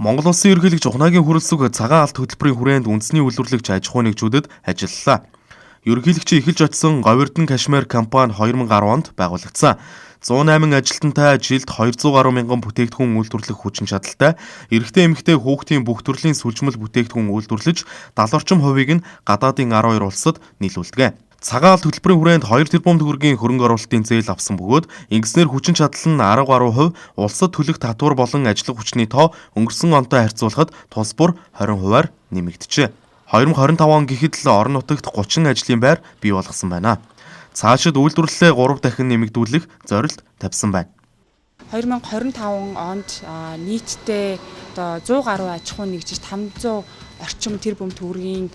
Монгол Улсын ерөнхийлөгч Ухнаагийн хүрэлцэг цагаан алт хөтөлбөрийн хүрээнд үндэсний үйлдвэрлэгч аж ахуй нэгжүүдэд ажиллалаа. Ерөнхийлөгчийн эхэлж очсон Говьердон Кашмир компани 2010 онд байгуулагдсан. 108 ажилтнтай жилд 200 гаруй мянган бүтээгдэхүүн үйлдвэрлэх хүчин чадалтай, эрэгтэй эмэгтэй хүүхдийн бүх төрлийн сүлжмэл бүтээгдэхүүн үйлдвэрлэж 70 орчим хувийг нь гадаадын 12 улсад нийлүүлдэг. Цагаан алт хөтөлбөрийн хүрээнд 2 тэрбум төгрөгийн хөрөнгө оруулалтын зээл авсан бөгөөд ингэснээр хүчин чадал нь 10 гаруй хувь, улсад төлөх татвар болон ажиллах хүчний тоо өнгөрсөн онтой харьцуулахад тус бүр 20%-аар нэмэгджээ. 2025 он гэхэд л орон нутагт 30 ажлын байр бий болгосон байна. Цаашид үйлдвэрлэлээ 3 дахин нэмэгдүүлэх зорилт тавьсан байна. 2025 онд нийтдээ 100 гаруй аж ахуй нэгжиж 500 орчим тэрбум төгрөгийн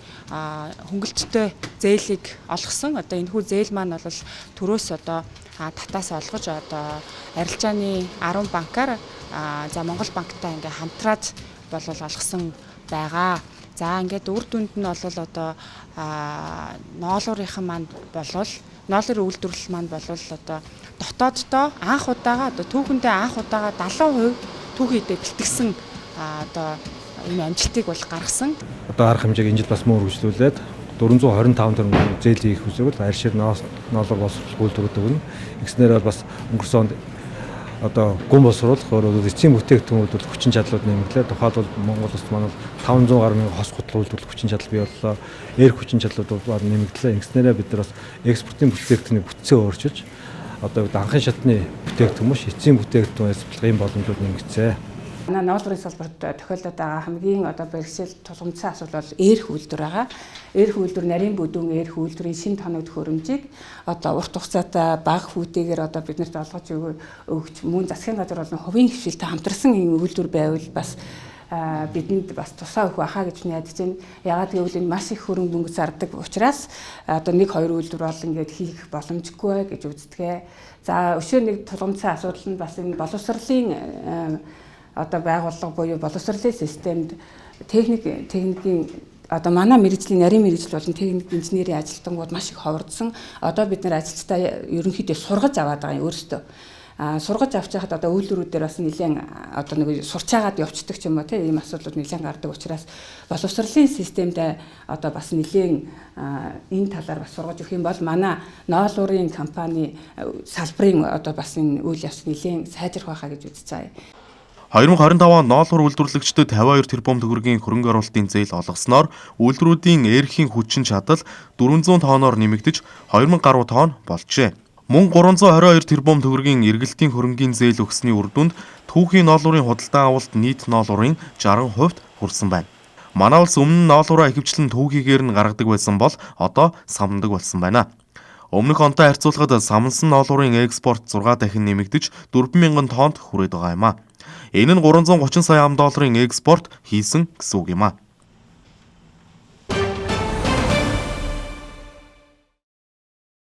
хөнгөлөлттэй зээлийг олгосон. Одоо энэхүү зээл маань бол төрөөс татаас олгож арилжааны 10 банкаар Монгол банктай ингээ хамтраад олгосон байгаа. За ингээд үр дүнд нь бол ноолуурынхан маань ноолуурын үйлдвэрлэл маань дотооддоо анх удаага түүхэндээ анх удаага 70% түүхийдээ бэлтгэсэн энэ амжилтыг гаргасан. Одоо арга хэмжээг энэ жил бас муу үргэлжлүүлээд 425 төгрөг зээл хийх хүсэвэл арьшир ноолуур боловсруулах үйлдвэрүүд өгнө. Ингэснээр бас өнгөрсөн онд гүн боловсруулах эцсийн бүтээгдэхүүн үйлдвэрлэх хүчин чадлууд нэмэгдлээ. Тухайлбал Монгол улсад манай 500 гаруй мянган хос гутлах үйлдвэрлэх хүчин чадал бий боллоо. Эрх хүчин чадлууд нэмэгдлээ. Ингэснээр бид нар бас экспортын бүтээгдэхүүний бүтцээ өөрчилж анхын шатны бүтээгдэхүүн биш эцсийн бүтээгдэхүүн эзэмшлэх боломжууд нэмэгцээ. Манай ноолуурын салбарт тохиолдоод байгаа хамгийн бэрхшээл тулгымцсан асуудал бол эрх үйлдвэр байгаа. Эрх үйлдвэр нарийн бүдүүн эрх үйлдвэрийн шинэ тоног хөрөмжийг урт хугацаатай бага хүүтэйгээр биднэрт олгож өгч мөн засгийн газар болон хувийн хвшилтэй хамтарсан ийм үйлдвэр байвал бас бидэнд бас тусаа өгөх байхаа гэж найдаж байна. Яагаад гэвэл энэ маш их хөрөнгө мөнгө зардаг учраас 1-2 үйлдвэр бол ингээд хийх боломжгүй гэж үздэг. За өшөө нэг тулгымцсан асуудал нь бас энэ боловсролын байгууллага буюу боловсролын системд техникийн манай мэргэжлийн нарийн мэргэжил болон техник инженерийн ажилтнууд маш их ховордсон. Бид нар ажилчдаа ерөнхийдөө сургаж аваад байгаа юм өөрсдөө. Сургаж авч байхад үйлдвэрүүдээр бас нэлээд сурч агаад явцдаг ч юм уу ийм асуудлууд нэлээд гардаг учраас боловсролын системд бас нэлээд энэ талаар бас сургаж өгөх юм бол манай ноолуурын компани салбарын бас энэ үйл явц нэлээд сайжрах байхаа гэж үзэж байгаа. 2025 онд ноолуур үйлдвэрлэгчдэд 52 тэрбум төгрөгийн хөрөнгө оруулалтын зээл олгосноор үйлдвэрүүдийн эрхийн хүчин чадал 400 тонноор нэмэгдэж 2000 гаруй тонн болжээ. Мөн 322 тэрбум төгрөгийн эргэлтийн хөрөнгийн зээл өгсөний үр дүнд түүхийн ноолуурын худалдан авалт нийт ноолуурын 60% хүрсэн байна. Манай улс өмнө нь ноолуураа ихэвчлэн түүхийгээр нь гаргадаг байсан бол одоо самдаг болсон байна. Өмнөх онтой харьцуулахад самнсан ноолуурын экспорт 6 дахин нэмэгдэж 4000 тоннд хүрээд байгаа юм а. Энэ нь 330 сая ам долларын экспорт хийсэн гэсэн үг юм а.